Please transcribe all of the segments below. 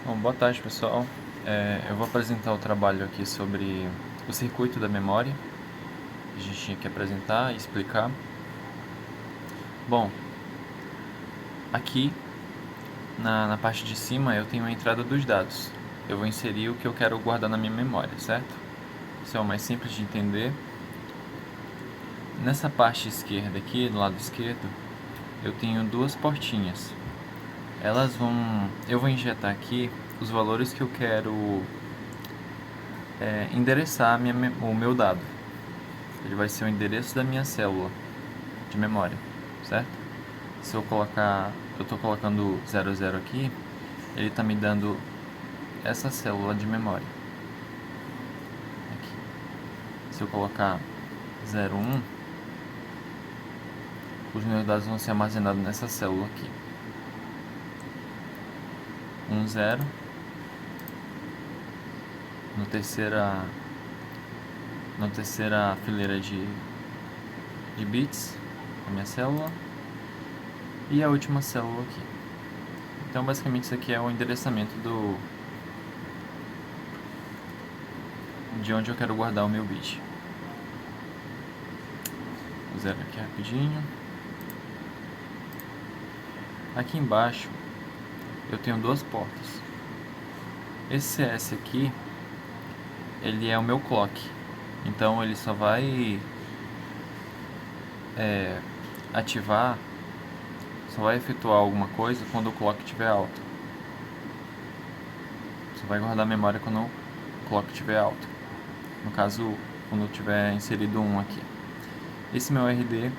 Bom, boa tarde, pessoal. Eu vou apresentar o trabalho aqui sobre o circuito da memória. A gente tinha que apresentar e explicar. Bom, aqui na parte de cima eu tenho a entrada dos dados. Eu vou inserir o que eu quero guardar na minha memória, certo? Isso é o mais simples de entender. Nessa parte esquerda aqui, do lado esquerdo, eu tenho duas portinhas. Eu vou injetar aqui os valores que eu quero endereçar o meu dado. Ele vai ser o endereço da minha célula de memória, certo? Se eu colocar, eu estou colocando 00 aqui, ele está me dando essa célula de memória. Aqui. Se eu colocar 01, os meus dados vão ser armazenados nessa célula aqui. 10, na terceira fileira de bits, a minha célula, e a última célula aqui. Então, basicamente, isso aqui é o endereçamento de onde eu quero guardar o meu bit. Vou zerar aqui rapidinho. Aqui embaixo eu tenho duas portas. Esse CS aqui, ele é o meu clock. Então ele só vai ativar, só vai efetuar alguma coisa quando o clock estiver alto. Só vai guardar a memória quando o clock estiver alto. No caso, quando eu tiver inserido 1 aqui. Esse meu RD,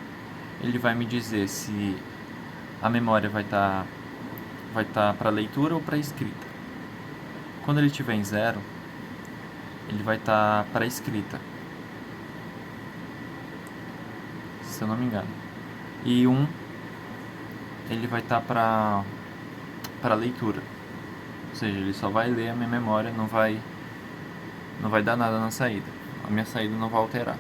ele vai me dizer se a memória vai estar para leitura ou para escrita. Quando ele estiver em 0, ele vai estar para escrita, se eu não me engano. E 1, ele vai estar para leitura. Ou seja, ele só vai ler a minha memória, não vai dar nada na saída. A minha saída não vai alterar.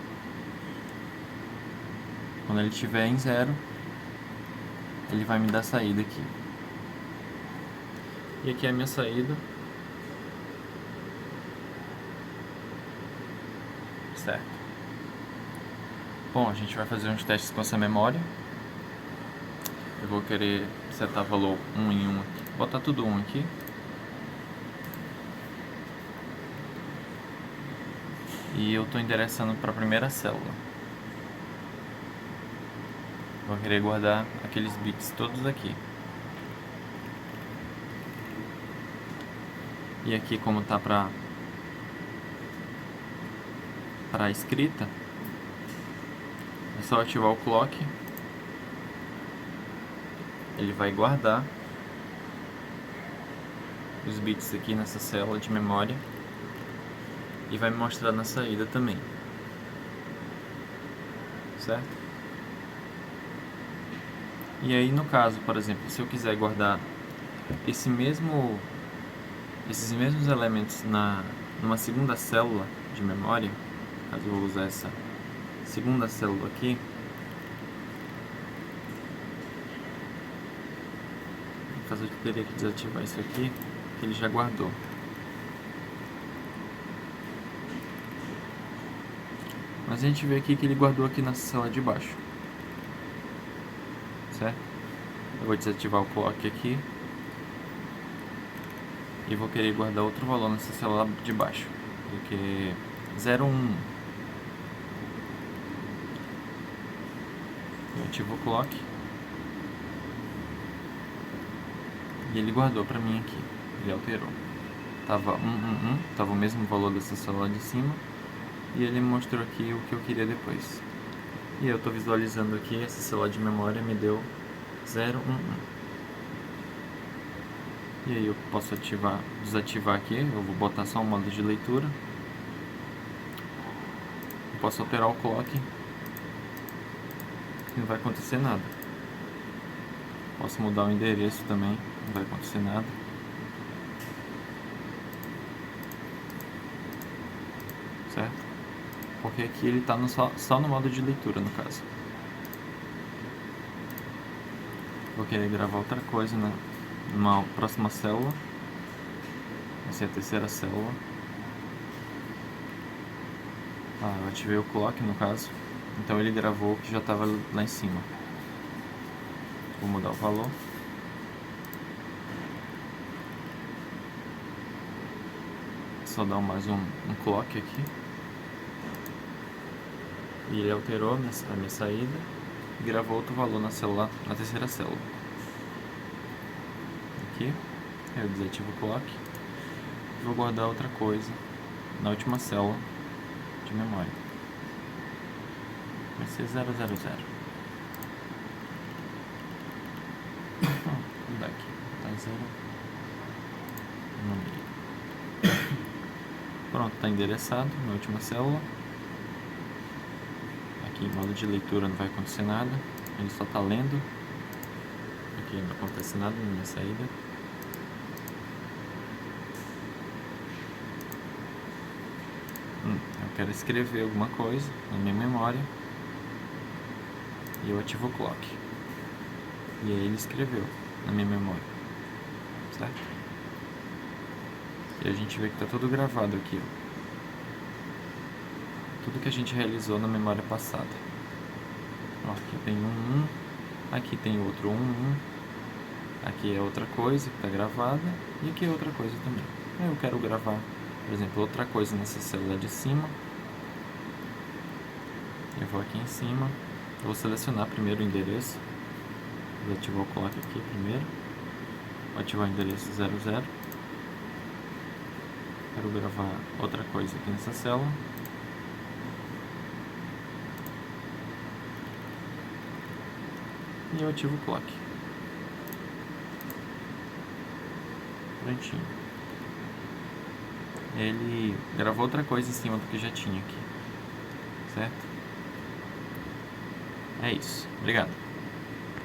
Quando ele estiver em 0, ele vai me dar saída aqui. E aqui é a minha saída. Certo. Bom, a gente vai fazer uns testes com essa memória. Eu vou querer setar valor 1 em 1 aqui. Botar tudo 1 aqui. E eu estou endereçando para a primeira célula. Vou querer guardar aqueles bits todos aqui. E aqui, como está para a escrita, é só ativar o clock. Ele vai guardar os bits aqui nessa célula de memória e vai me mostrar na saída também, certo? E aí, no caso, por exemplo, se eu quiser guardar esses mesmos elementos numa segunda célula de memória, caso eu vou usar essa segunda célula aqui, no caso eu teria que desativar isso aqui, que ele já guardou. Mas a gente vê aqui que ele guardou aqui na célula de baixo, certo? Eu vou desativar o clock aqui e vou querer guardar outro valor nessa célula de baixo, porque 01. Eu ativo o clock e ele guardou pra mim aqui. Ele alterou. Tava 111, tava o mesmo valor dessa célula de cima, e ele me mostrou aqui o que eu queria depois. E eu estou visualizando aqui, essa célula de memória me deu 011. E aí eu posso desativar aqui, eu vou botar só o modo de leitura. Eu posso alterar o clock e não vai acontecer nada. Posso mudar o endereço também, não vai acontecer nada. Certo? Porque aqui ele está só no modo de leitura, no caso. Vou querer gravar outra coisa numa próxima célula. Essa é a terceira célula. Eu ativei o clock no caso. Então ele gravou o que já estava lá em cima. Vou mudar o valor. Só dar mais um clock aqui. E ele alterou a minha saída e gravou outro valor na célula, na terceira célula. Aqui, eu desativo o clock e vou guardar outra coisa na última célula de memória. Vai ser 000. Vou dar aqui, tá 0 no meio. Pronto, está endereçado na última célula. Aqui em modo de leitura não vai acontecer nada, ele só está lendo. Aqui não acontece nada na minha saída. Eu quero escrever alguma coisa na minha memória e eu ativo o clock. E aí ele escreveu na minha memória, certo? E a gente vê que está tudo gravado aqui, ó. Tudo que a gente realizou na memória passada. Ó, aqui tem aqui tem outro aqui é outra coisa que está gravada e aqui é outra coisa também. Eu quero gravar, por exemplo, outra coisa nessa célula de cima. Eu vou aqui em cima, eu vou selecionar primeiro o endereço. Vou ativar o clock aqui primeiro. Vou ativar o endereço 00. Quero gravar outra coisa aqui nessa célula. E eu ativo o clock. Prontinho. Ele gravou outra coisa em cima do que já tinha aqui. Certo? É isso. Obrigado.